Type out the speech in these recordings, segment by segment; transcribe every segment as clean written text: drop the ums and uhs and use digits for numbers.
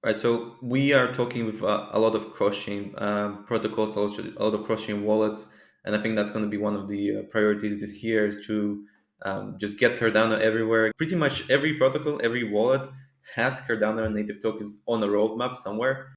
Right, so we are talking with a lot of cross-chain protocols, a lot of cross-chain wallets, and I think that's going to be one of the priorities this year is to just get Cardano everywhere. Pretty much every protocol, every wallet has Cardano and native tokens on a roadmap somewhere.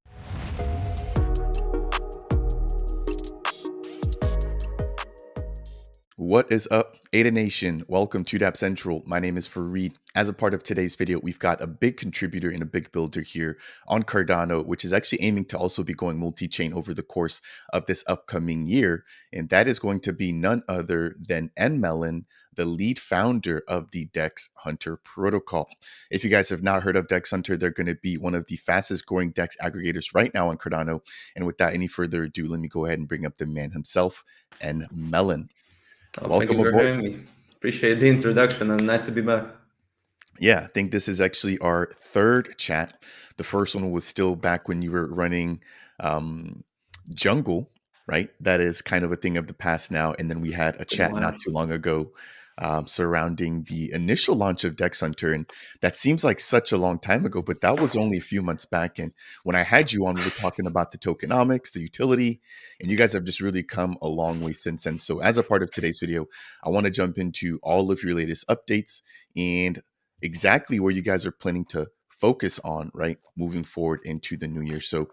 What is up, Ada Nation? Welcome to Dapp Central. My name is Fareed. As a part of today's video, we've got a big contributor and a big builder here on Cardano, which is actually aiming to also be going multi-chain over the course of this upcoming year. And that is going to be none other than Melon, the lead founder of the DexHunter protocol. If you guys have not heard of DexHunter, they're going to be one of the fastest growing DEX aggregators right now on Cardano. And without any further ado, let me go ahead and bring up the man himself, Melon. Oh, thank you Welcome for aboard. having me. Appreciate the introduction and nice to be back. Yeah, I think this is actually our third chat. The first one was still back when you were running um, Jungle, right? That is kind of a thing of the past now. And then we had a Been a chat not while. too long ago surrounding the initial launch of DexHunter. And that seems like such a long time ago, but that was only a few months back. And when I had you on, we were talking about the tokenomics, the utility, and you guys have just really come a long way since then. So as a part of today's video, I want to jump into all of your latest updates and exactly where you guys are planning to focus on, right, moving forward into the new year. So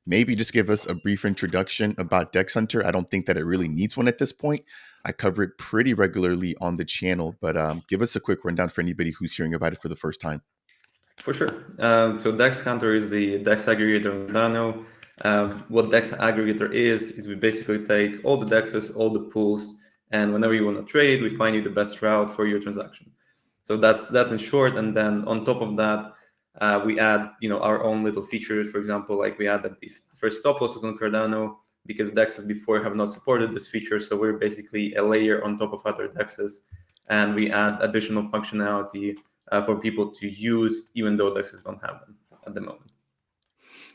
maybe just give us a brief introduction about DexHunter. I don't think that it really needs one at this point. I cover it pretty regularly on the channel, but give us a quick rundown for anybody who's hearing about it for the first time. For sure. So DexHunter is the Dex aggregator on Cardano. What Dex aggregator is we basically take all the dexes, all the pools, and whenever you want to trade, we find you the best route for your transaction. So that's in short. And then on top of that, we add our own little features. For example, like we added these first stop losses on Cardano because dexes before have not supported this feature. So we're basically a layer on top of other dexes, and we add additional functionality for people to use, even though dexes don't have them at the moment.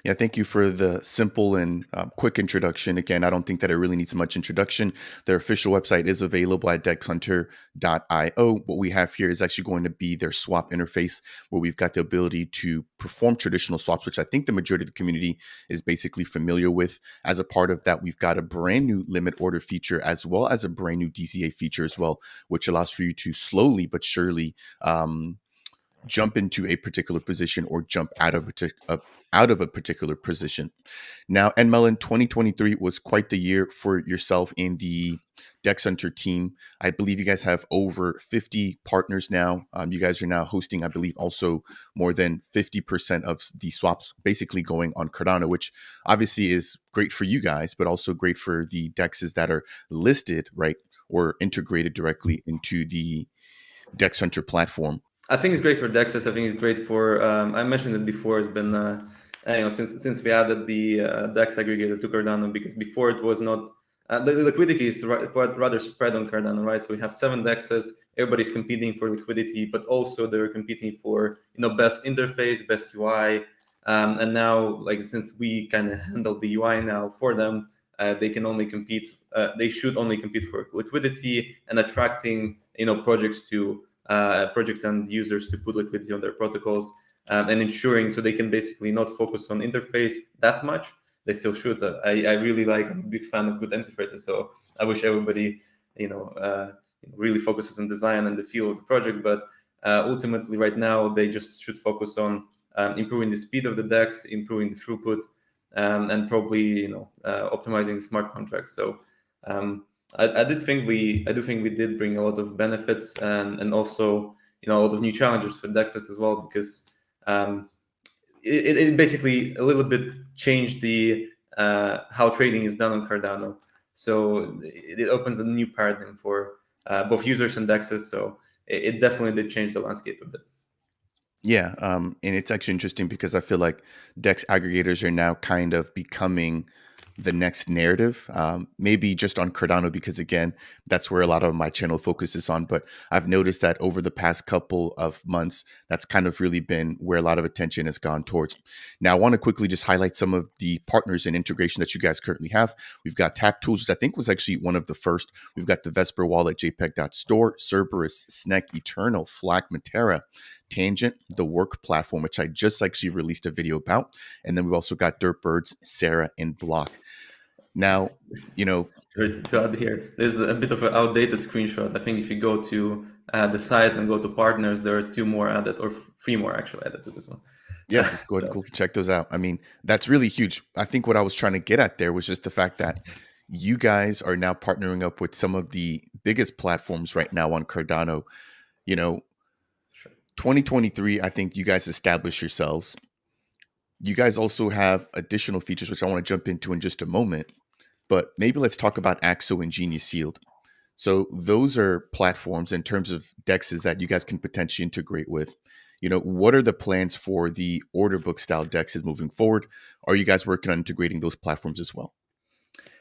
Yeah, thank you for the simple and quick introduction. Again, I don't think that it really needs much introduction. Their official website is available at dexhunter.io. What we have here is actually going to be their swap interface, where we've got the ability to perform traditional swaps, which I think the majority of the community is basically familiar with. As a part of that, we've got a brand new limit order feature, as well as a brand new DCA feature as well, which allows for you to slowly but surely jump into a particular position or jump out of a particular position. Now, and Melon, 2023 was quite the year for yourself and the DexHunter team. I believe you guys have over 50 partners now. You guys are now hosting, I believe, also more than 50% of the swaps basically going on Cardano, which obviously is great for you guys, but also great for the DEXs that are listed, right, or integrated directly into the DexHunter platform. I think it's great for dexes. I think it's great for. I mentioned it before. It's been since we added the dex aggregator to Cardano, because before it was not. The liquidity is quite rather spread on Cardano, right? So we have 7 dexes. Everybody's competing for liquidity, but also they're competing for best interface, best UI. And now, like, since we kind of handle the UI now for them, they can only compete. They should only compete for liquidity and attracting projects to projects and users to put liquidity on their protocols, and ensuring so they can basically not focus on interface that much. They still should. I really like. I'm a big fan of good interfaces, so I wish everybody really focuses on design and the feel of the project. But ultimately, right now, they just should focus on improving the speed of the DEX, improving the throughput, and probably optimizing the smart contracts. So I do think we did bring a lot of benefits, and also a lot of new challenges for dexes as well, because it basically a little bit changed the how trading is done on Cardano. So it opens a new paradigm for both users and dexes. So it definitely did change the landscape a bit. Yeah, and it's actually interesting because I feel like DEX aggregators are now kind of becoming the next narrative, maybe just on Cardano, because again, that's where a lot of my channel focuses on. But I've noticed that over the past couple of months, that's kind of really been where a lot of attention has gone towards. Now, I want to quickly just highlight some of the partners and integration that you guys currently have. We've got Tap Tools, which I think was actually one of the first. We've got the Vesper Wallet, JPEG.store, Cerberus, Snek, Eternal, Flack, Matera, Tangent, the work platform, which I just actually released a video about. And then we've also got Dirtbirds, Sarah, and Block. Now, To add here, there's a bit of an outdated screenshot. I think if you go to the site and go to partners, there are 2 more added, or 3 more actually added to this one. Yeah, go ahead and go check those out. I mean, that's really huge. I think what I was trying to get at there was just the fact that you guys are now partnering up with some of the biggest platforms right now on Cardano. 2023, I think you guys established yourselves. You guys also have additional features, which I want to jump into in just a moment. But maybe let's talk about AXO and Genius Yield. So those are platforms in terms of DEXs that you guys can potentially integrate with. What are the plans for the order book style DEXs moving forward? Are you guys working on integrating those platforms as well?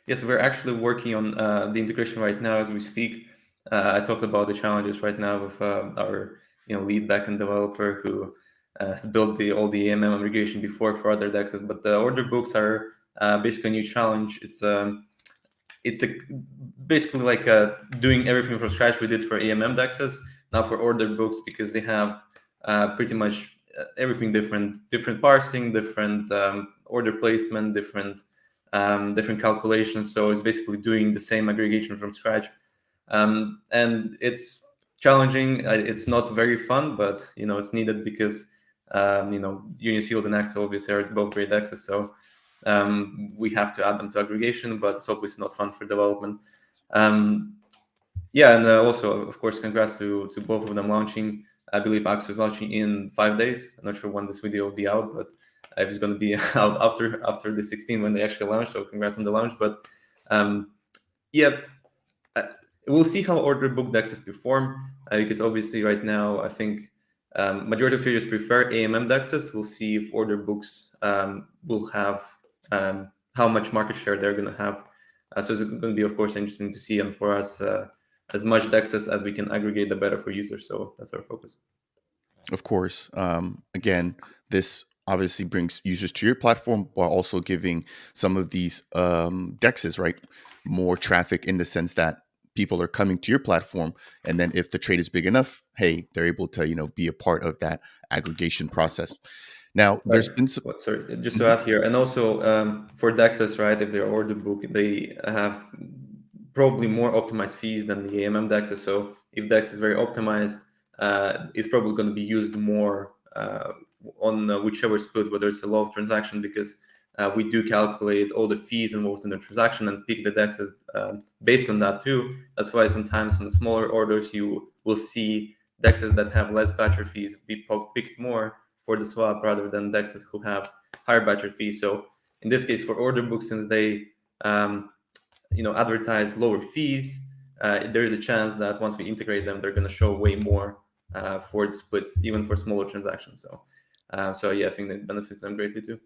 Yes, we're actually working on the integration right now as we speak. I talked about the challenges right now with our lead backend developer who has built all the AMM aggregation before for other DEXs, but the order books are basically a new challenge. It's basically like doing everything from scratch we did for AMM DEXs, now for order books, because they have pretty much everything different parsing, different order placement, different calculations. So it's basically doing the same aggregation from scratch, and it's challenging. It's not very fun, but it's needed because Genius Yield and AXO obviously are both great DEXs, so we have to add them to aggregation, but it's obviously not fun for development. And also, of course, congrats to both of them launching. I believe AXO is launching in 5 days. I'm not sure when this video will be out, but if it's going to be out after the 16 when they actually launch. So congrats on the launch. But we'll see how order book DEXs perform, because obviously right now I think majority of traders prefer AMM DEXs. We'll see if order books will have how much market share they're going to have. So it's going to be, of course, interesting to see. And for us, as much DEXs as we can aggregate, the better for users. So that's our focus. Of course. Again, this obviously brings users to your platform while also giving some of these DEXs, right, more traffic in the sense that people are coming to your platform. And then if the trade is big enough, hey, they're able to, be a part of that aggregation process. Now, there's been some... Sorry, just to add here, and also for DEXs, right, if they're order book, they have probably more optimized fees than the AMM DEXs. So if DEX is very optimized, it's probably going to be used more on whichever split, whether it's a law of transaction, because we do calculate all the fees involved in the transaction and pick the DEXs based on that too. That's why sometimes on the smaller orders, you will see DEXs that have less batcher fees be picked more for the swap rather than DEXs who have higher batcher fees. So in this case, for order books, since they advertise lower fees, there is a chance that once we integrate them, they're going to show way more for the splits, even for smaller transactions. So yeah, I think that benefits them greatly too.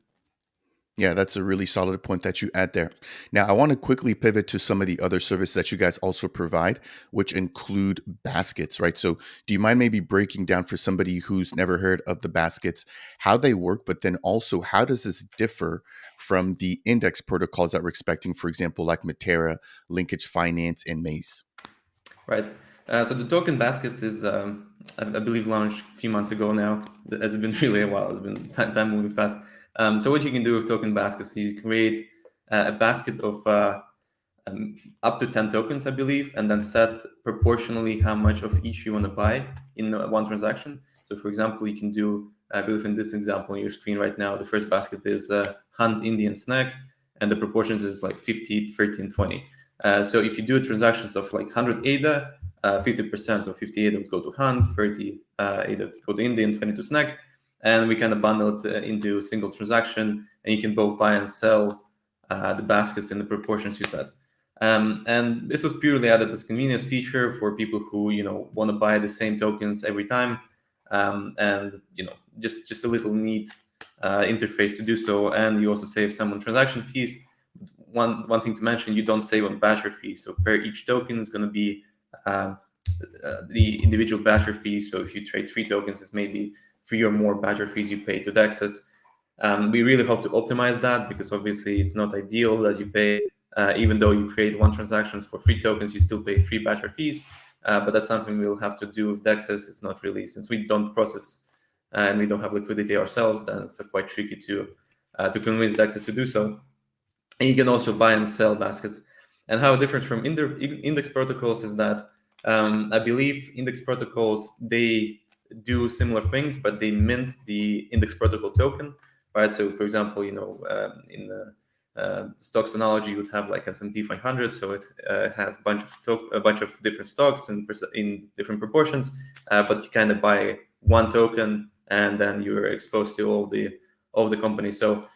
Yeah, that's a really solid point that you add there. Now, I want to quickly pivot to some of the other services that you guys also provide, which include baskets, right? So do you mind maybe breaking down for somebody who's never heard of the baskets, how they work, but then also how does this differ from the index protocols that we're expecting, for example, like Matera, Linkage Finance, and Maze? Right. So the token baskets is, I believe, launched a few months ago now. It's been really a while. It's been time moving fast. So what you can do with token baskets, you create a basket of up to 10 tokens, I believe, and then set proportionally how much of each you want to buy in one transaction. So for example, you can do, I believe in this example on your screen right now, the first basket is Hunt Indian Snack, and the proportions is like 50, 30, and 20. So if you do transactions of like 100 ADA, 50%, so 50 ADA would go to Hunt, 30 ADA would go to Indian, 20 to Snack. And we kind of bundle it into a single transaction, and you can both buy and sell the baskets in the proportions you set. And this was purely added as a convenience feature for people who want to buy the same tokens every time, and just a little neat interface to do so. And you also save some on transaction fees. One thing to mention, you don't save on batcher fees. So per each token is going to be the individual batcher fee. So if you trade 3 tokens, it's maybe 3 or more batcher fees you pay to DEXs. We really hope to optimize that, because obviously it's not ideal that you pay, even though you create 1 transaction for 3 tokens, you still pay 3 batcher fees. But that's something we'll have to do with DEXs. It's not really, since we don't process and we don't have liquidity ourselves, then it's quite tricky to convince DEXs to do so. And you can also buy and sell baskets. And how different from index protocols is that I believe index protocols, they do similar things, but they mint the index protocol token, right? So, for example, in the stocks analogy, you would have like S&P 500, so it has a bunch of different stocks in different proportions, but you kind of buy one token, and then you're exposed to all the companies. So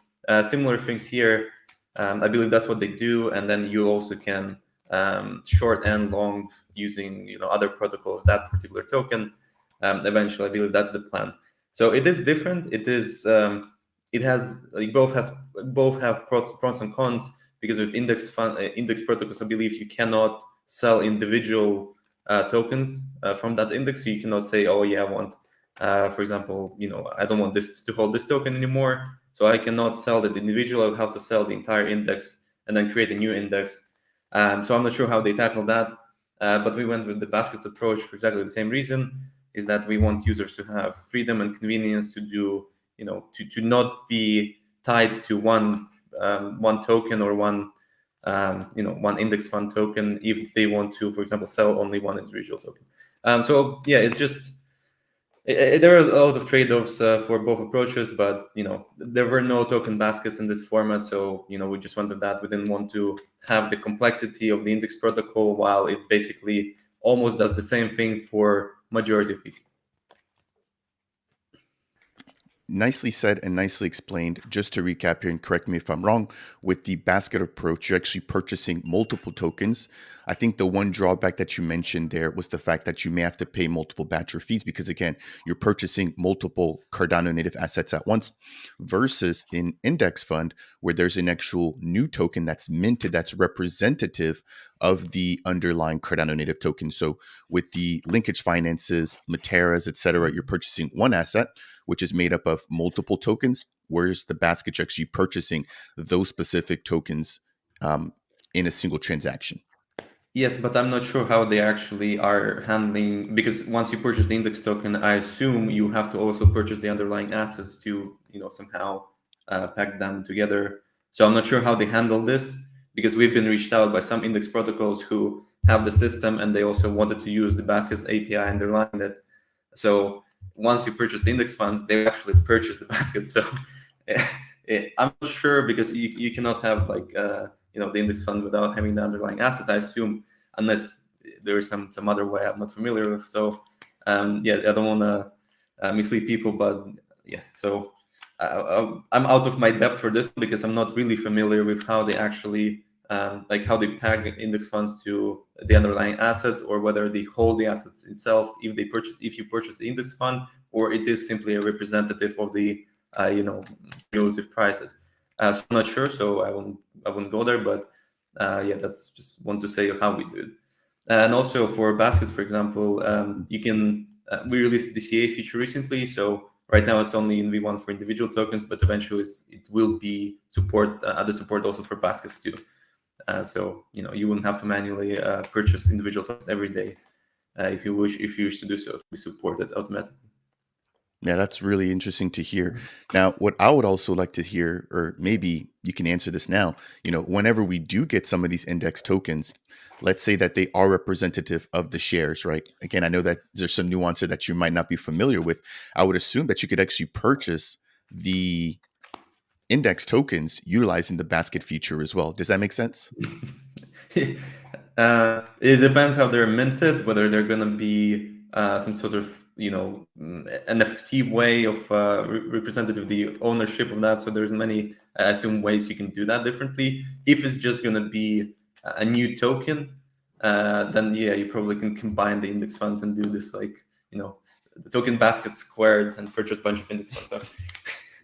similar things here. I believe that's what they do, and then you also can short and long using other protocols that particular token. Eventually, I believe that's the plan. So it is different. It has both have pros and cons, because with index protocols, I believe you cannot sell individual tokens from that index. So you cannot say, oh yeah, I want, for example, I don't want this to hold this token anymore, so I cannot sell the individual. I will have to sell the entire index and then create a new index. So I'm not sure how they tackle that, but we went with the baskets approach for exactly the same reason, is that we want users to have freedom and convenience to do, to not be tied to one token or one index fund token if they want to, for example, sell only one individual token. So yeah, it's just there are a lot of trade-offs for both approaches, but there were no token baskets in this format, so we just wanted that. We didn't want to have the complexity of the index protocol, while it basically almost does the same thing for majority of people. Nicely said and nicely explained. Just to recap here, and correct me if I'm wrong, with the basket approach, you're actually purchasing multiple tokens. I think the one drawback that you mentioned there was the fact that you may have to pay multiple batcher fees, because again, you're purchasing multiple Cardano native assets at once, versus in index fund, where there's an actual new token that's minted that's representative of the underlying Cardano native token. So with the linkage finances, Materas, etc., you're purchasing one asset, which is made up of multiple tokens, whereas the basket, you're actually purchasing those specific tokens in a single transaction. Yes, but I'm not sure how they actually are handling, because once you purchase the index token, I assume you have to also purchase the underlying assets to, somehow pack them together. So I'm not sure how they handle this, because we've been reached out by some index protocols who have the system, and they also wanted to use the baskets API underlying it. So once you purchase the index funds, they actually purchase the basket. So I'm not sure, because you cannot have like the index fund without having the underlying assets, I assume, unless there is some other way I'm not familiar with. So yeah, I don't want to mislead people, but yeah, so I'm out of my depth for this, because I'm not really familiar with how they actually how they peg index funds to the underlying assets, or whether they hold the assets itself if you purchase the index fund, or it is simply a representative of the relative prices. So I'm not sure, so I won't go there, but yeah, that's just want to say how we do it. And also for baskets, for example, you can we released the CA feature recently, so right now it's only in V1 for individual tokens, but eventually it will be other support also for baskets too. So you wouldn't have to manually purchase individual tokens every day if you wish to do so, to be supported automatically. Yeah, that's really interesting to hear. Now, what I would also like to hear, or maybe you can answer this now, whenever we do get some of these index tokens, let's say that they are representative of the shares, right? Again, I know that there's some nuance here that you might not be familiar with. I would assume that you could actually purchase the index tokens utilizing the basket feature as well. Does that make sense? It depends how they're minted, whether they're going to be some sort of NFT way of representative of the ownership of that. So there's many, I assume, ways you can do that differently. If it's just going to be a new token, then yeah, you probably can combine the index funds and do this, like the token basket squared and purchase a bunch of index funds. So,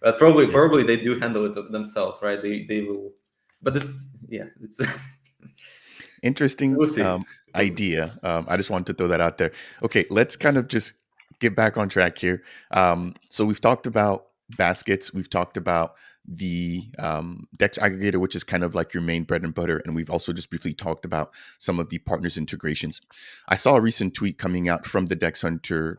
but probably they do handle it themselves, right? They will, but this, yeah, it's Interesting we'll idea. I just wanted to throw that out there. Okay, let's kind of just get back on track here. So we've talked about baskets. We've talked about the Dex aggregator, which is kind of like your main bread and butter. And we've also just briefly talked about some of the partners integrations. I saw a recent tweet coming out from the DexHunter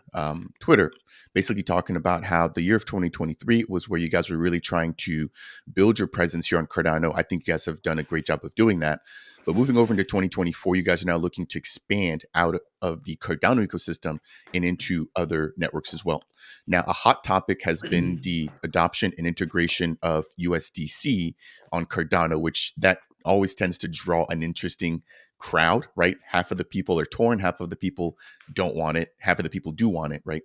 Twitter, basically talking about how the year of 2023 was where you guys were really trying to build your presence here on Cardano. I think you guys have done a great job of doing that. But moving over into 2024, you guys are now looking to expand out of the Cardano ecosystem and into other networks as well. Now, a hot topic has been the adoption and integration of USDC on Cardano, which that always tends to draw an interesting crowd, right? Half of the people are torn, half of the people don't want it, half of the people do want it, right?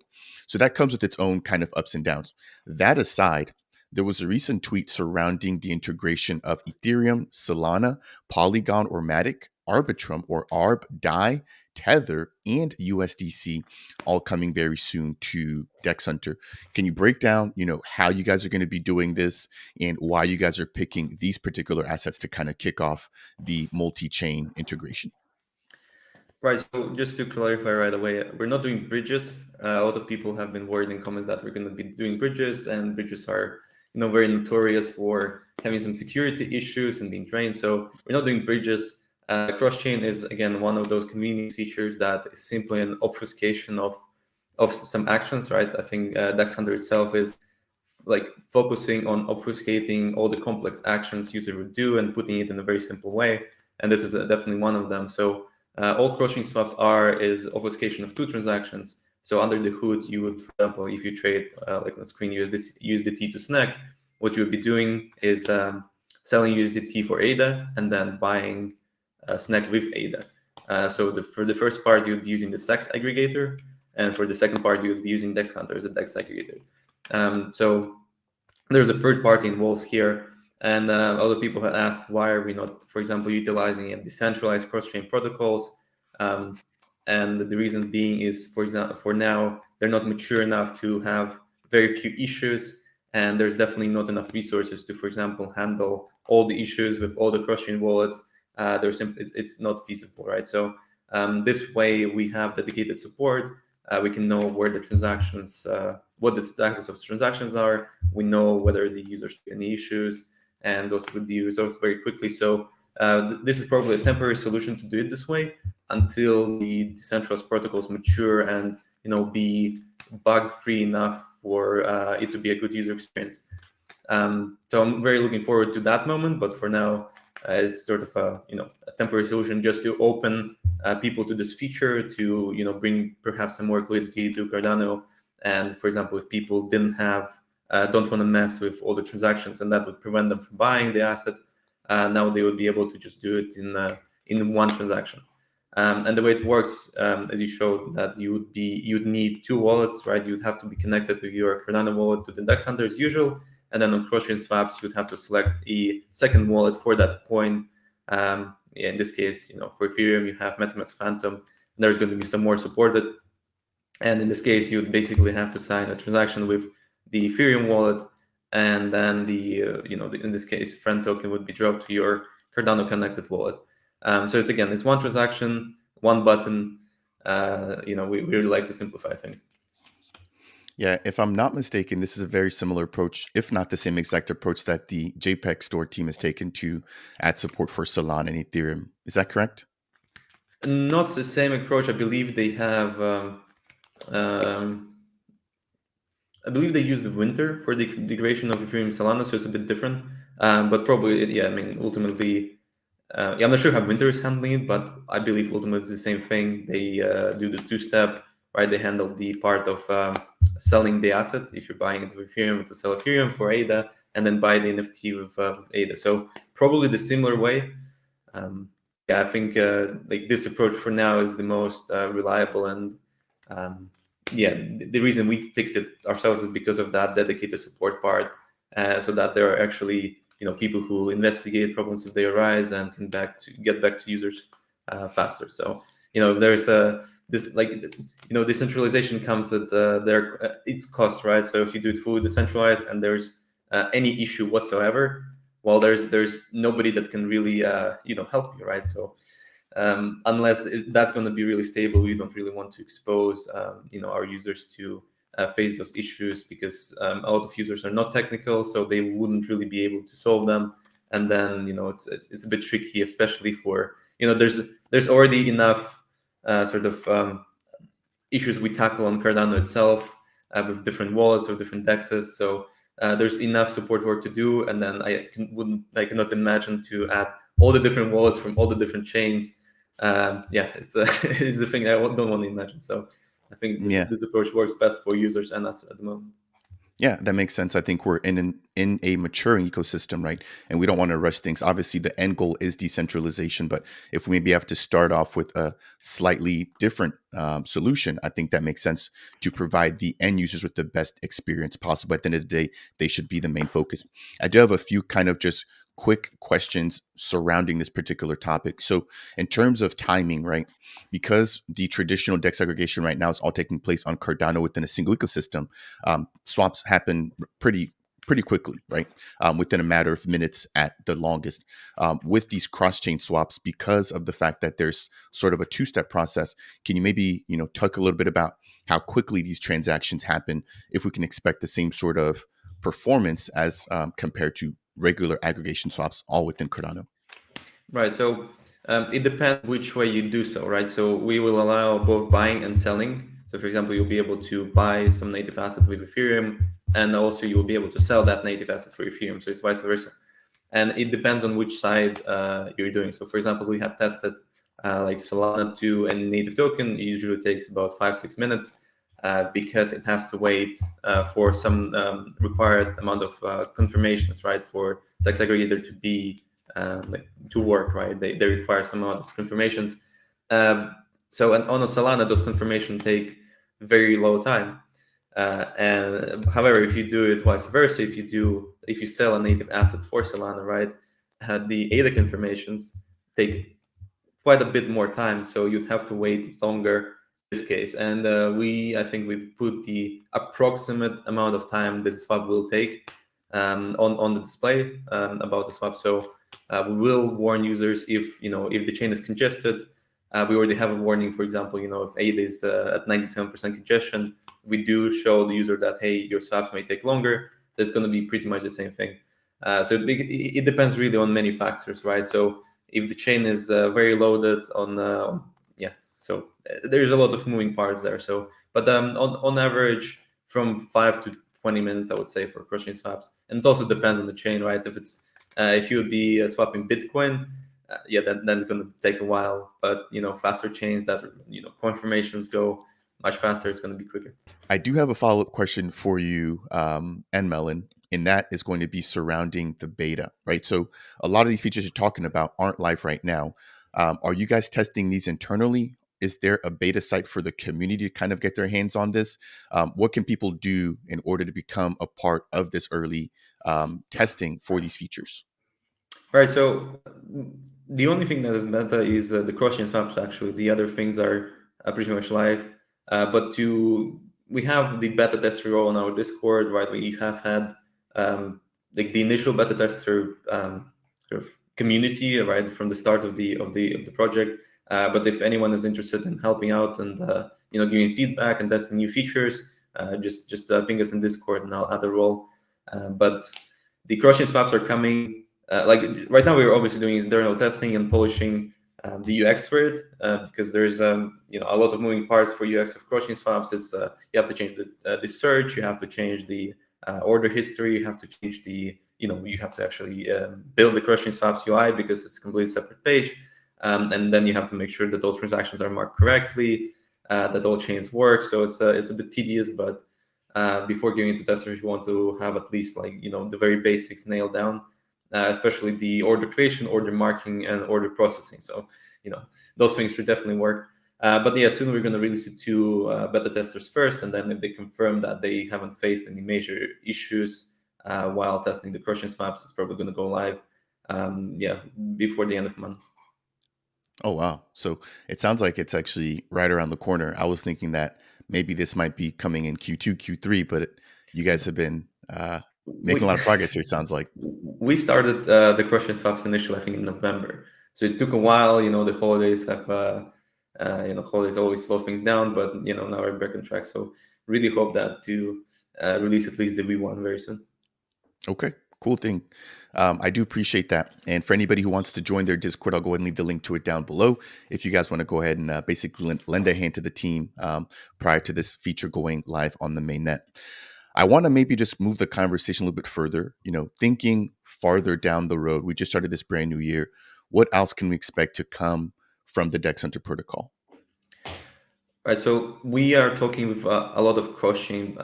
So that comes with its own kind of ups and downs. That aside, there was a recent tweet surrounding the integration of Ethereum, Solana, Polygon or Matic, Arbitrum or ARB, DAI, Tether, and USDC, all coming very soon to DexHunter. Can you break down, how you guys are going to be doing this and why you guys are picking these particular assets to kind of kick off the multi-chain integration? Right. So just to clarify right away, we're not doing bridges. A lot of people have been worried in comments that we're going to be doing bridges, and bridges are, very notorious for having some security issues and being drained. So we're not doing bridges. Cross-chain is again one of those convenience features that is simply an obfuscation of some actions, right? I think DexHunter itself is like focusing on obfuscating all the complex actions user would do and putting it in a very simple way. And this is definitely one of them. So all cross-chain swaps is obfuscation of two transactions. So under the hood, you would, for example, if you trade like on the screen USDT to SNAC, what you would be doing is selling USDT for ADA and then buying SNAC with ADA. So for the first part, you'd be using the Dex aggregator, and for the second part, you would be using DexHunter as a Dex aggregator. So there's a third party involved here. And other people have asked, why are we not, for example, utilizing a decentralized cross-chain protocols? And the reason being is, for example, for now, they're not mature enough to have very few issues. And there's definitely not enough resources to, for example, handle all the issues with all the cross-chain wallets. It's not feasible, right? So this way we have dedicated support. We can know where the transactions, what the status of transactions are. We know whether the users face any issues, and those would be resolved very quickly. So this is probably a temporary solution to do it this way until the decentralized protocols mature and be bug-free enough for it to be a good user experience. So I'm very looking forward to that moment, but for now, it's sort of a temporary solution just to open people to this feature, to bring perhaps some more liquidity to Cardano. And for example, if people don't want to mess with all the transactions, and that would prevent them from buying the asset, now they would be able to just do it in one transaction. And the way it works, as you showed, that you'd need two wallets, right? You'd have to be connected with your Cardano wallet to the DexHunter as usual, and then on cross-chain swaps, you'd have to select a second wallet for that coin. In this case, for Ethereum, you have MetaMask Phantom, and there's going to be some more supported. And in this case, you'd basically have to sign a transaction with the Ethereum wallet, and then in this case, friend token would be dropped to your Cardano connected wallet. So it's one transaction, one button. We really like to simplify things. Yeah, if I'm not mistaken, this is a very similar approach, if not the same exact approach that the JPEG store team has taken to add support for Solana and Ethereum. Is that correct? Not the same approach. I believe they have. I believe they use the Winter for the integration of Ethereum Solana, so it's a bit different. But probably, yeah. I mean, ultimately, I'm not sure how Winter is handling it, but I believe ultimately it's the same thing. They do the two-step, right? They handle the part of selling the asset. If you're buying it with Ethereum, to sell Ethereum for ADA, and then buy the NFT with ADA. So probably the similar way. I think like this approach for now is the most reliable, and the reason we picked it ourselves is because of that dedicated support part, so that there are actually people who will investigate problems if they arise and can get back to users faster. So if there's decentralization comes at its cost, right? So if you do it fully decentralized and there's any issue whatsoever, well, there's nobody that can really help you, right? So unless that's going to be really stable, we don't really want to expose our users to face those issues, because a lot of users are not technical, so they wouldn't really be able to solve them. And then it's a bit tricky, especially for there's already enough sort of issues we tackle on Cardano itself with different wallets or different dexes. So there's enough support work to do, and then I cannot imagine to add all the different wallets from all the different chains. It's it's the thing I don't want to imagine. So I think this approach works best for users and us at the moment. Yeah, that makes sense. I think we're in a maturing ecosystem, right? And we don't want to rush things. Obviously, the end goal is decentralization, but if we maybe have to start off with a slightly different solution, I think that makes sense to provide the end users with the best experience possible. At the end of the day, they should be the main focus. I do have a few kind of just quick questions surrounding this particular topic. So in terms of timing, right, because the traditional DEX aggregation right now is all taking place on Cardano within a single ecosystem, swaps happen pretty quickly, right? Within a matter of minutes at the longest. With these cross-chain swaps, because of the fact that there's sort of a two-step process, can you maybe talk a little bit about how quickly these transactions happen, if we can expect the same sort of performance as compared to regular aggregation swaps, all within Cardano? Right. So it depends which way you do so, right? So we will allow both buying and selling. So for example, you'll be able to buy some native assets with Ethereum, and also you will be able to sell that native assets for Ethereum. So it's vice versa. And it depends on which side you're doing. So for example, we have tested like Solana to any native token. It usually takes about 5-6 minutes because it has to wait for some required amount of confirmations, right? For DEX aggregator to be to work, right? They require some amount of confirmations. So and on a Solana, those confirmations take very low time. And however, if you do it vice versa, if you sell a native asset for Solana, right, the ADA confirmations take quite a bit more time, so you'd have to wait longer in this case. And I think we put the approximate amount of time this swap will take on the display about the swap. So we will warn users if the chain is congested. We already have a warning, for example, if ADA is at 97% congestion, we do show the user that, hey, your swaps may take longer. That's going to be pretty much the same thing. So it depends really on many factors, right? So if the chain is very loaded so there's a lot of moving parts there. So, but on average, from 5 to 20 minutes, I would say, for cross-chain swaps. And it also depends on the chain, right? If you would be swapping Bitcoin, that's going to take a while. But faster chains that confirmations go much faster, it's going to be quicker. I do have a follow-up question for you, and Melon, and that is going to be surrounding the beta, right? So a lot of these features you're talking about aren't live right now. Are you guys testing these internally? Is there a beta site for the community to kind of get their hands on this? What can people do in order to become a part of this early testing for these features? All right, so the only thing that is beta is the cross-chain swaps. Actually, the other things are pretty much live. But we have the beta tester on our Discord, right? We have had like the initial beta tester sort of community, right, from the start of the project. But if anyone is interested in helping out and giving feedback and testing new features, just ping us in Discord and I'll add a role. But the cross-chain swaps are coming. Like right now, we're obviously doing internal testing and polishing the UX for it because there's a lot of moving parts for UX of cross-chain swaps. It's you have to change the search, you have to change the order history, you have to change you have to actually build the cross-chain swaps UI because it's a completely separate page, and then you have to make sure that all transactions are marked correctly, that all chains work. So it's a bit tedious, but before going into testers, you want to have at least the very basics nailed down. Especially the order creation, order marking, and order processing. So, those things should definitely work. But yeah, soon we're going to release it to beta testers first, and then if they confirm that they haven't faced any major issues while testing the cross-chain swaps, it's probably going to go live, before the end of the month. Oh, wow. So it sounds like it's actually right around the corner. I was thinking that maybe this might be coming in Q2, Q3, but you guys have been making a lot of progress here, it sounds like. We started the cross-chain swaps initially, I think, in November. So it took a while. The holidays have, holidays always slow things down, but now we're back on track. So really hope that to release at least the V1 very soon. Okay, cool thing. I do appreciate that. And for anybody who wants to join their Discord, I'll go ahead and leave the link to it down below. If you guys want to go ahead and basically lend a hand to the team prior to this feature going live on the mainnet. I want to maybe just move the conversation a little bit further, thinking farther down the road. We just started this brand new year. What else can we expect to come from the DexHunter protocol? Right, so we are talking with a lot of cross-chain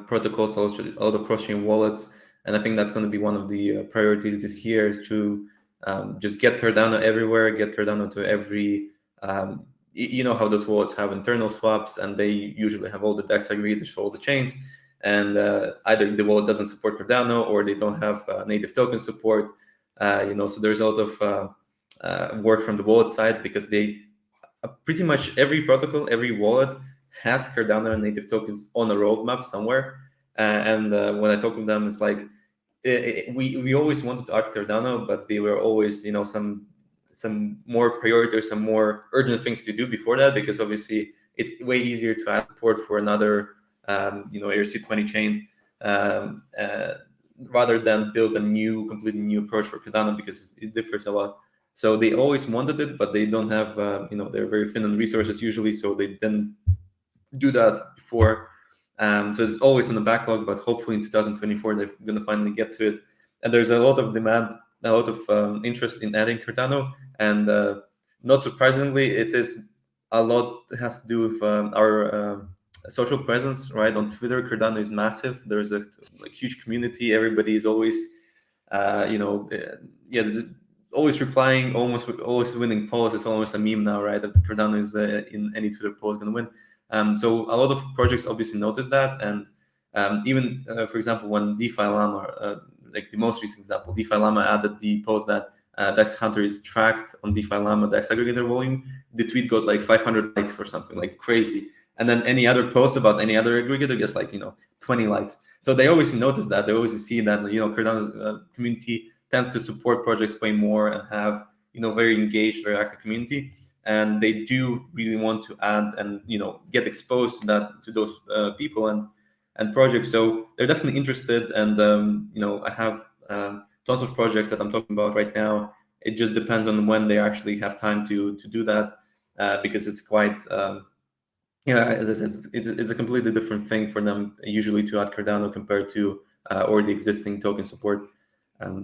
protocols, also a lot of cross-chain wallets, and I think that's going to be one of the priorities this year is to just get Cardano everywhere, get Cardano to every. You know how those wallets have internal swaps, and they usually have all the DEX aggregators for all the chains, and either the wallet doesn't support Cardano or they don't have native token support. So there's a lot of work from the wallet side because they. Pretty much every protocol, every wallet has Cardano and native tokens on a roadmap somewhere. And when I talk with them, it's like we always wanted to add Cardano, but they were always some more priority or some more urgent things to do before that, because obviously it's way easier to add support for another ERC20 chain rather than build a completely new approach for Cardano, because it differs a lot. So they always wanted it, but they don't have, they're very thin on resources usually, so they didn't do that before. So it's always on the backlog, but hopefully in 2024 they're going to finally get to it. And there's a lot of demand, a lot of interest in adding Cardano, and not surprisingly, it is a lot has to do with our social presence, right? On Twitter, Cardano is massive. There's a huge community. Everybody is always, always replying, always winning polls. It's almost a meme now, right? That Cardano is in any Twitter poll is going to win. So a lot of projects obviously notice that, and even for example, when DeFi Llama, like the most recent example, DeFi Llama added the post that DexHunter is tracked on DeFi Llama Dex aggregator volume. The tweet got like 500 likes or something, like crazy. And then any other post about any other aggregator gets like 20 likes. So they always notice that. They always see that Cardano's community tends to support projects way more and have very engaged, very active community, and they do really want to add and get exposed to those people and projects. So they're definitely interested, and I have tons of projects that I'm talking about right now. It just depends on when they actually have time to do that, because it's quite as I said, it's a completely different thing for them usually to add Cardano compared to already existing token support.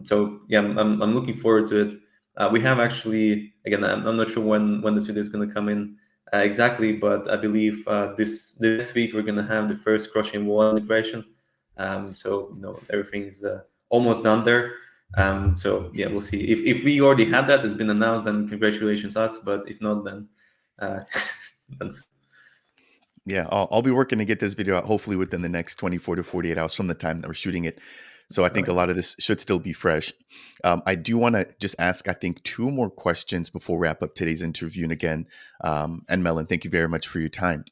So yeah, I'm looking forward to it. We have actually, again, I'm not sure when this video is going to come in exactly, but I believe this week we're going to have the first cross-chain wallet integration. So everything is almost done there. So yeah, we'll see. If we already had that, it's been announced, then congratulations us. But if not, then that's. Yeah, I'll be working to get this video out hopefully within the next 24 to 48 hours from the time that we're shooting it. So I think a lot of this should still be fresh. I do want to just ask, I think, 2 more questions before we wrap up today's interview. And again, and Melon, thank you very much for your time.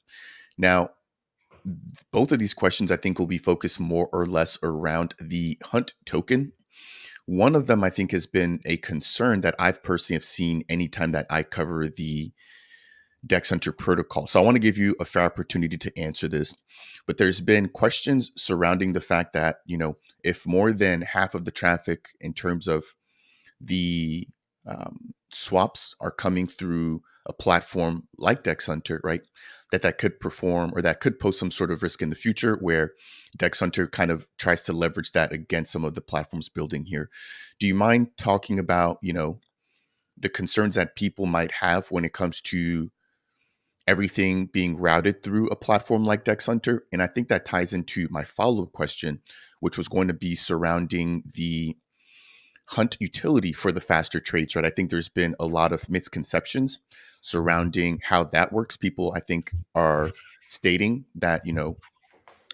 Now, both of these questions, I think, will be focused more or less around the Hunt token. One of them, I think, has been a concern that I've personally have seen anytime that I cover the DexHunter protocol. So I want to give you a fair opportunity to answer this, but there's been questions surrounding the fact that, if more than half of the traffic in terms of the swaps are coming through a platform like DexHunter, right, that could perform or that could pose some sort of risk in the future where DexHunter kind of tries to leverage that against some of the platforms building here. Do you mind talking about, the concerns that people might have when it comes to everything being routed through a platform like DexHunter? And I think that ties into my follow-up question, which was going to be surrounding the Hunt utility for the faster trades, right? I think there's been a lot of misconceptions surrounding how that works. People, I think, are stating that,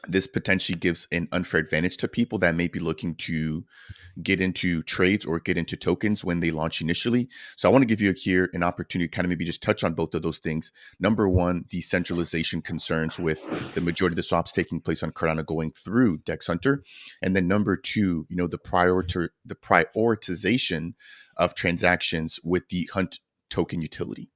this potentially gives an unfair advantage to people that may be looking to get into trades or get into tokens when they launch initially. So I want to give you here an opportunity to kind of maybe just touch on both of those things. Number one, the centralization concerns with the majority of the swaps taking place on Cardano going through DexHunter. And then number two, the prioritization of transactions with the Hunt token utility.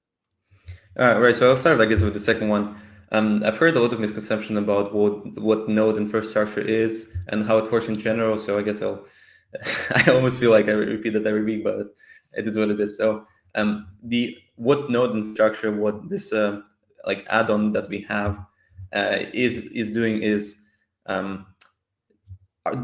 Right. So I'll start, I guess, with the second one. I've heard a lot of misconception about what node infrastructure is and how it works in general. So I guess I almost feel like I repeat that every week, but it is what it is. So the what node infrastructure, what this like add-on that we have is doing is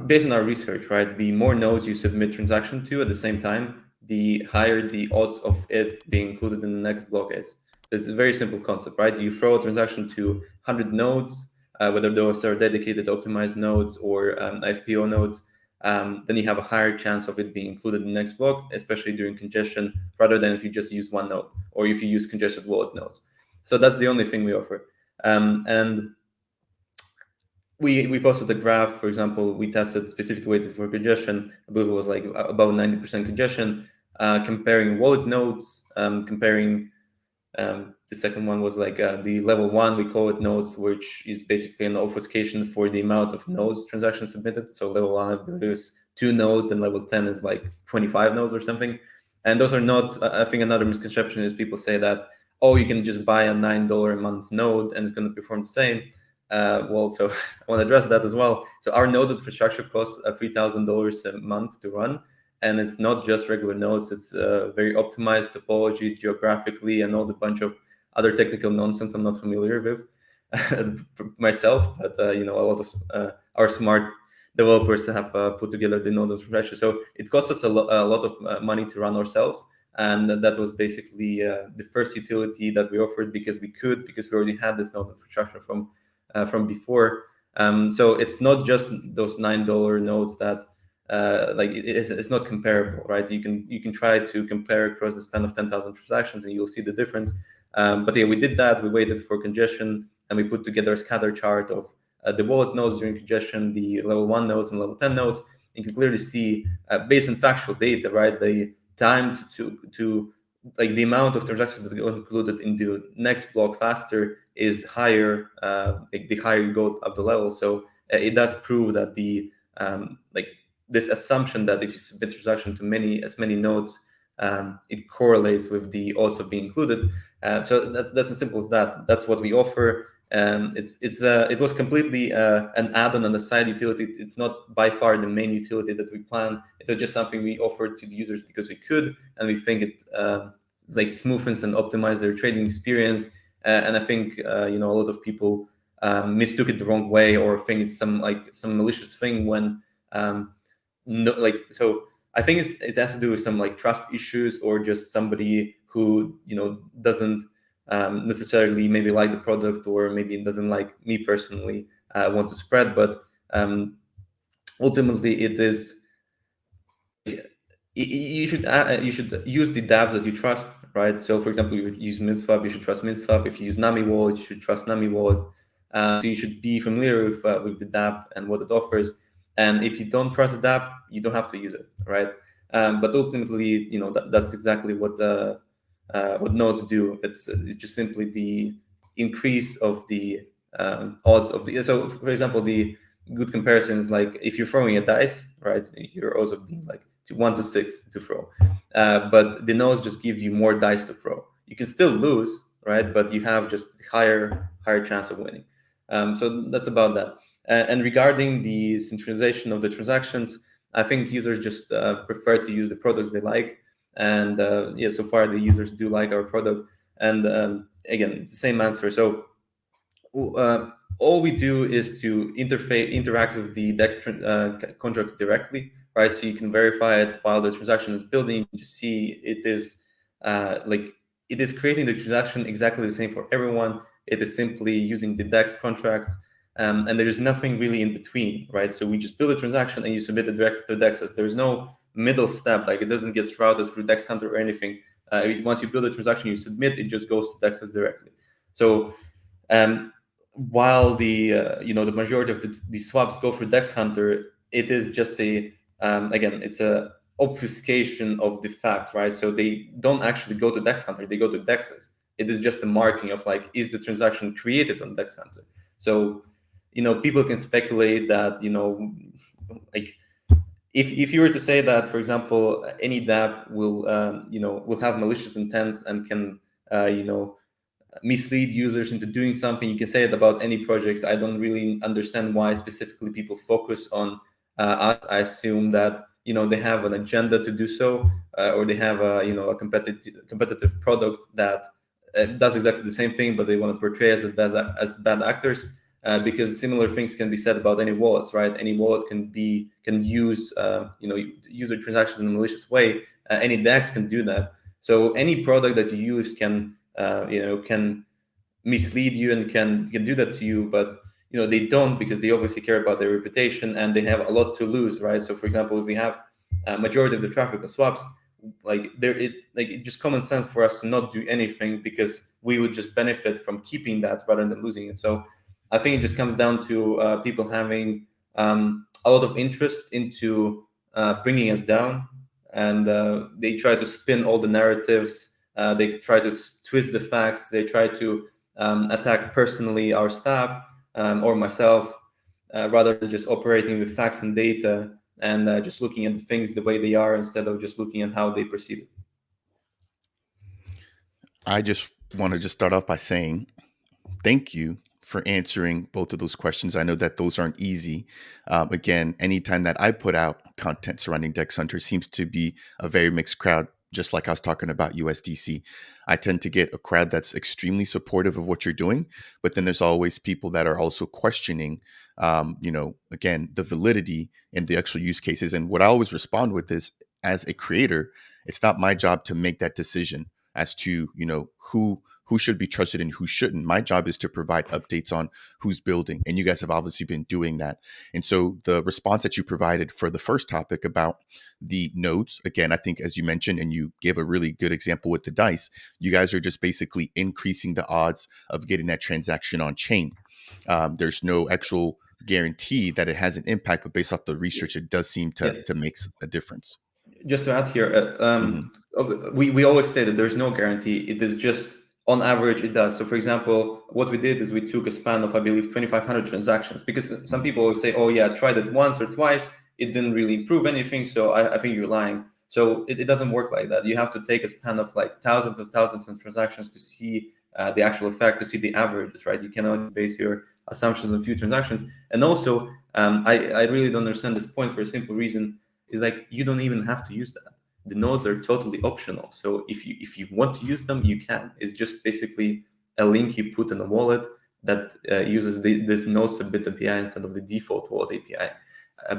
based on our research, right? The more nodes you submit transaction to at the same time, the higher the odds of it being included in the next block is. It's a very simple concept, right? You throw a transaction to 100 nodes, whether those are dedicated optimized nodes or ISPO nodes, then you have a higher chance of it being included in the next block, especially during congestion, rather than if you just use one node or if you use congested wallet nodes. So that's the only thing we offer. And we posted a graph. For example, we tested specifically weighted for congestion. I believe it was like about 90% congestion, comparing wallet nodes, comparing the second one was like the level 1, we call it nodes, which is basically an obfuscation for the amount of nodes transactions submitted. So level 1, I believe, is 2 nodes, and level 10 is like 25 nodes or something. And those are not, I think another misconception is people say that, oh, you can just buy a $9 a month node and it's going to perform the same. Well, so I want to address that as well. So our node infrastructure costs $3,000 a month to run. And it's not just regular nodes, it's very optimized topology geographically and all the bunch of other technical nonsense I'm not familiar with myself, but a lot of our smart developers have put together the node infrastructure. So it costs us a lot of money to run ourselves. And that was basically the first utility that we offered because we already had this node infrastructure from before. So it's not just those $9 nodes that it's not comparable, right? You can try to compare across the span of 10,000 transactions and you'll see the difference. But yeah, we did that. We waited for congestion and we put together a scatter chart of the wallet nodes during congestion, the level 1 nodes and level 10 nodes. You can clearly see based on factual data, right? The time to like the amount of transactions that got included in the next block faster is higher, like the higher you go up the level. So it does prove that the this assumption that if you submit transaction to as many nodes, it correlates with the odds of being included. So that's as simple as that. That's what we offer. It was completely an add-on and a side utility. It's not by far the main utility that we plan. It was just something we offered to the users because we could, and we think it like smoothens and optimizes their trading experience. And I think a lot of people mistook it the wrong way or think it's some malicious thing when so I think it has to do with some like trust issues or just somebody who doesn't necessarily maybe like the product or maybe doesn't like me personally want to spread, but ultimately it is you should use the dApps that you trust, right? So for example, you use MinSwap, you should trust MinSwap. If you use Nami Wallet, you should trust Nami Wallet. So you should be familiar with the dApp and what it offers. And if you don't trust the dApp, you don't have to use it, right? But ultimately, that's exactly what nodes do. It's just simply the increase of the odds of the. So, for example, the good comparison is like if you're throwing a dice, right? You're also being like 1 to 6 to throw, but the nodes just give you more dice to throw. You can still lose, right? But you have just higher chance of winning. So that's about that. And regarding the synchronization of the transactions, I think users just prefer to use the products they like. And so far the users do like our product. And again, it's the same answer. So all we do is to interact with the DEX contracts directly, right? So you can verify it while the transaction is building. You see it is it is creating the transaction exactly the same for everyone. It is simply using the DEX contracts. And there's nothing really in between, right? So we just build a transaction and you submit it directly to DEXs. There's no middle step, like it doesn't get routed through DexHunter or anything. Once you build a transaction, you submit, it just goes to DEXs directly. So while the the majority of the swaps go through DexHunter, it is just again, it's a obfuscation of the fact, right? So they don't actually go to DexHunter, they go to DEXs. It is just a marking of like, is the transaction created on DexHunter? So people can speculate that like if you were to say that, for example, any dApp will will have malicious intents and can mislead users into doing something. You can say it about any projects. I don't really understand why specifically people focus on us. I assume that they have an agenda to do so, or they have a competitive product that does exactly the same thing, but they want to portray us as bad actors. Because similar things can be said about any wallets, right? Any wallet can use user transactions in a malicious way. Any DEX can do that. So any product that you use can mislead you and can do that to you, but they don't, because they obviously care about their reputation and they have a lot to lose, right? So for example, if we have a majority of the traffic of swaps, it's just common sense for us to not do anything, because we would just benefit from keeping that rather than losing it. So I think it just comes down to people having a lot of interest into bringing us down, and they try to spin all the narratives. They try to twist the facts. They try to attack personally our staff or myself, rather than just operating with facts and data and just looking at the things the way they are, instead of just looking at how they perceive it. I just want to just start off by saying thank you for answering both of those questions. I know that those aren't easy. Again, anytime that I put out content surrounding DexHunter, seems to be a very mixed crowd. Just like I was talking about USDC, I tend to get a crowd that's extremely supportive of what you're doing, but then there's always people that are also questioning, again, the validity and the actual use cases. And what I always respond with is, as a creator, it's not my job to make that decision as to who should be trusted and who shouldn't. My job is to provide updates on who's building, and you guys have obviously been doing that. And so the response that you provided for the first topic about the nodes, again, I think as you mentioned, and you gave a really good example with the dice, you guys are just basically increasing the odds of getting that transaction on chain. There's no actual guarantee that it has an impact, but based off the research, it does seem Yeah. to make a difference. Just to add here, Mhm. we always say that there's no guarantee. It is just on average it does. So for example, what we did is we took a span of, I believe, 2,500 transactions, because some people always say, oh yeah, I tried it once or twice, it didn't really improve anything, so I think you're lying. So it doesn't work like that. You have to take a span of like thousands of transactions to see the actual effect, to see the averages, right? You cannot base your assumptions on few transactions. And also, I really don't understand this point for a simple reason, is like you don't even have to use that. The nodes are totally optional. So if you want to use them, you can. It's just basically a link you put in a wallet that uses this node submit API instead of the default wallet API.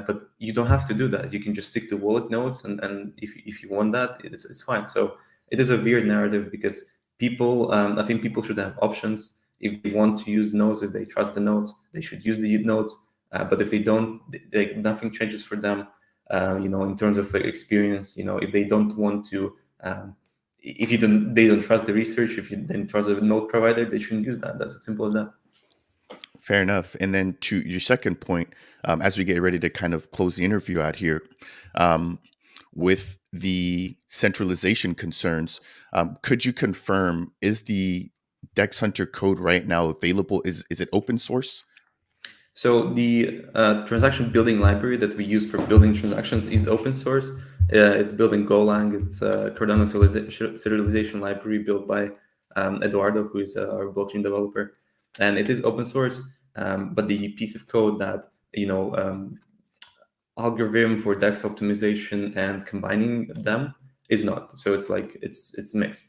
But you don't have to do that. You can just stick to wallet nodes, and if you want that, it's fine. So it is a weird narrative, because people, I think people should have options. If they want to use nodes, if they trust the nodes, they should use the nodes. But if they don't, nothing changes for them. In terms of experience, if they don't want to, if they don't trust the research, if you didn't trust the node provider, they shouldn't use that. That's as simple as that. Fair enough. And then to your second point, as we get ready to kind of close the interview out here, with the centralization concerns, could you confirm, is the DexHunter code right now available? Is it open source? So the transaction building library that we use for building transactions is open source. It's built in Golang. It's a Cardano serialization library built by Eduardo, who is our blockchain developer, and it is open source. But the piece of code that algorithm for DEX optimization and combining them is not. So it's mixed.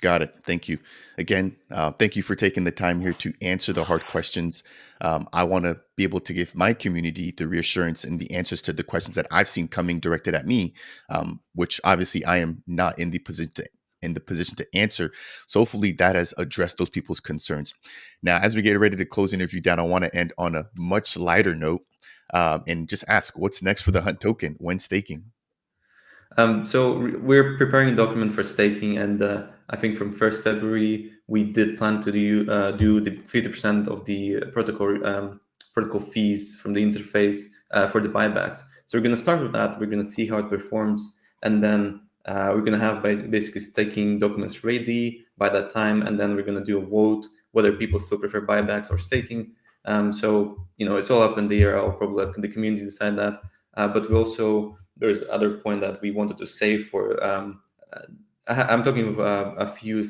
Got it. Thank you. Again, thank you for taking the time here to answer the hard questions. I want to be able to give my community the reassurance and the answers to the questions that I've seen coming directed at me, which obviously I am not in the position to answer. So hopefully that has addressed those people's concerns. Now, as we get ready to close the interview down, I want to end on a much lighter note, and just ask, what's next for the Hunt token when staking? So we're preparing a document for staking, and I think from 1st February we did plan to do the 50% of the protocol fees from the interface for the buybacks. So we're going to start with that. We're going to see how it performs, and then we're going to have basically staking documents ready by that time, and then we're going to do a vote whether people still prefer buybacks or staking. So it's all up in the air. I'll probably let the community decide that. But we also, there's other point that we wanted to save for. I'm talking of a few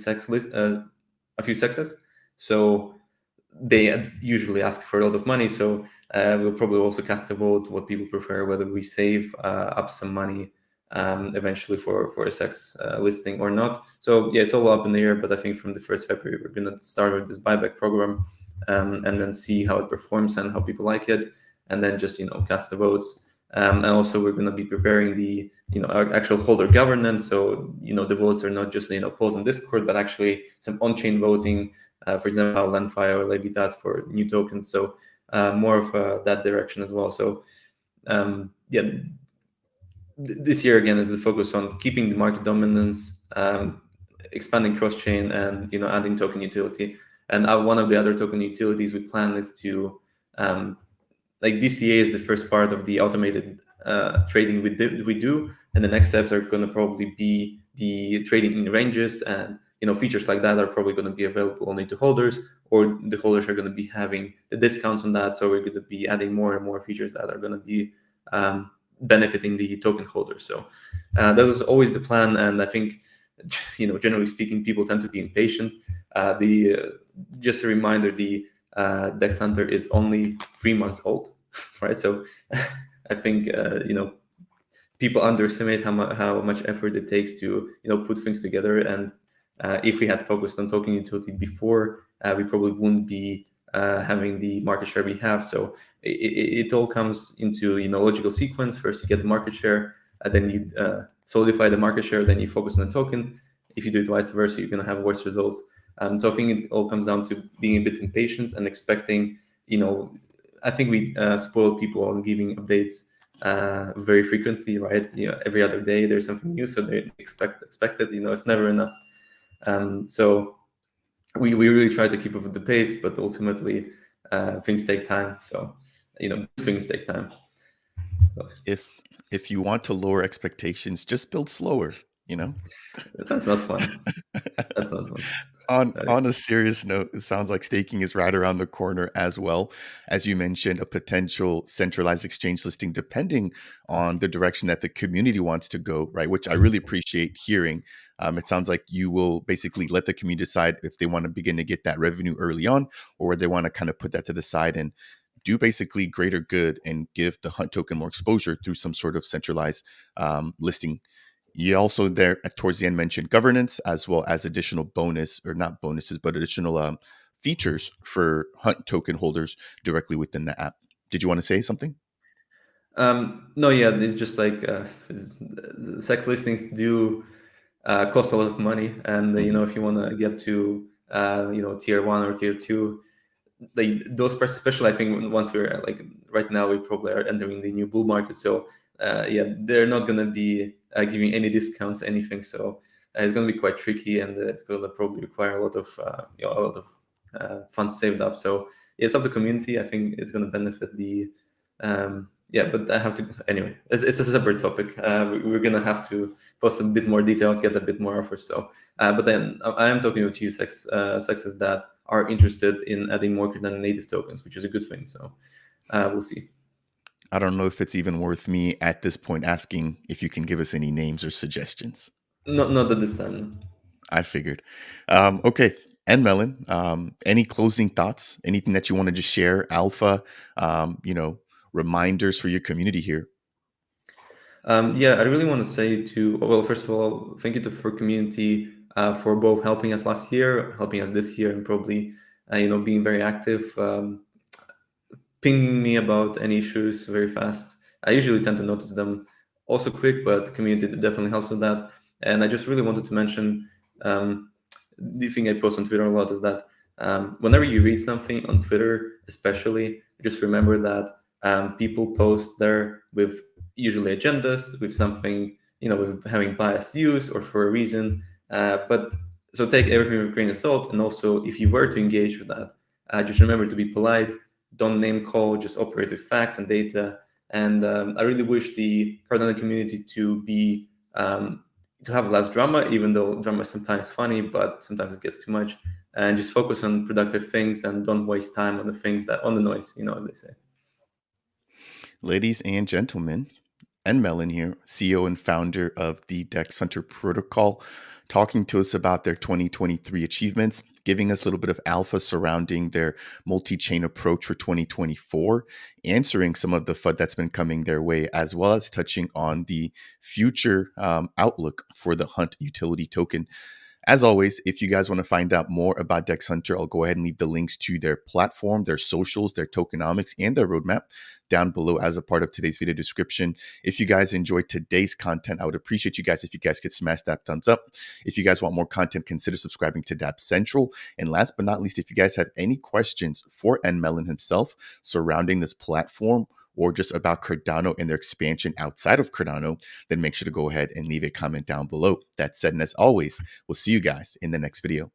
a few success. So they usually ask for a lot of money. So we'll probably also cast a vote what people prefer, whether we save up some money eventually for a sex listing or not. So yeah, it's all up in the air. But I think from the 1st February we're gonna start with this buyback program, and then see how it performs and how people like it, and then just cast the votes. And also we're going to be preparing the our actual holder governance. So the votes are not just polls on Discord, but actually some on-chain voting. For example, how Landfire or Levy does for new tokens. So more of that direction as well. So yeah, this year again is the focus on keeping the market dominance, expanding cross-chain, and adding token utility. And one of the other token utilities we plan is to like DCA is the first part of the automated trading we do, and the next steps are going to probably be the trading in ranges, and features like that are probably going to be available only to holders, or the holders are going to be having the discounts on that. So we're going to be adding more and more features that are going to be benefiting the token holders. So that was always the plan, and I think generally speaking, people tend to be impatient. Just a reminder, the DexHunter is only 3 months old, right? So I think people underestimate how much effort it takes to put things together. And if we had focused on token utility before, we probably wouldn't be having the market share we have. So it all comes into logical sequence. First you get the market share, then you solidify the market share, then you focus on the token. If you do it vice versa, you're going to have worse results. So I think it all comes down to being a bit impatient and expecting, I think we spoil people on giving updates very frequently, right? Every other day there's something new, so they expect it. It's never enough. So we really try to keep up with the pace, but ultimately things take time. So things take time. So, If you want to lower expectations, just build slower. That's not fun. That's not fun. On a serious note, it sounds like staking is right around the corner as well. As you mentioned, a potential centralized exchange listing, depending on the direction that the community wants to go, right? Which I really appreciate hearing. It sounds like you will basically let the community decide if they want to begin to get that revenue early on, or they want to kind of put that to the side and do basically greater good and give the Hunt token more exposure through some sort of centralized listing. You also there towards the end mentioned governance as well as additional bonus, or not bonuses, but additional features for Hunt token holders directly within the app. Did you want to say something? No, yeah, it's just like sex listings do cost a lot of money, and if you want to get to tier 1 or tier 2, like those prices, especially I think once we're like right now, we probably are entering the new bull market. So yeah, they're not going to be giving any discounts, anything. So it's going to be quite tricky, and it's going to probably require a lot of funds saved up. So yeah, it's up to the community. I think it's going to benefit the yeah, but I have to anyway. It's a separate topic. We're going to have to post a bit more details, get a bit more offers. So, but then I am talking with you sexes that are interested in adding more Cardano native tokens, which is a good thing. So we'll see. I don't know if it's even worth me at this point asking if you can give us any names or suggestions. Not at this time. I figured. Okay. And Melon, any closing thoughts? Anything that you want to just share? Alpha, reminders for your community here. Yeah, I really want to say well, first of all, thank you to for community for both helping us last year, helping us this year, and probably being very active, pinging me about any issues very fast. I usually tend to notice them also quick, but community definitely helps with that. And I just really wanted to mention the thing I post on Twitter a lot is that whenever you read something on Twitter, especially, just remember that people post there with usually agendas, with something, with having biased views or for a reason. But so take everything with a grain of salt. And also, if you were to engage with that, just remember to be polite. Don't name call, just operate with facts and data. And I really wish the Cardano community to have less drama, even though drama is sometimes funny, but sometimes it gets too much. And just focus on productive things and don't waste time on the things on the noise, as they say. Ladies and gentlemen, and Melon here, CEO and founder of the DexHunter protocol, talking to us about their 2023 achievements. giving us a little bit of alpha surrounding their multi-chain approach for 2024, answering some of the FUD that's been coming their way, as well as touching on the future outlook for the Hunt utility token. As always, if you guys want to find out more about DexHunter, I'll go ahead and leave the links to their platform, their socials, their tokenomics, and their roadmap down below as a part of today's video description. If you guys enjoyed today's content, I would appreciate you guys if you guys could smash that thumbs up. If you guys want more content, consider subscribing to Dapp Central. And last but not least, if you guys have any questions for Melon himself surrounding this platform, or just about Cardano and their expansion outside of Cardano, then make sure to go ahead and leave a comment down below. That said, and as always, we'll see you guys in the next video.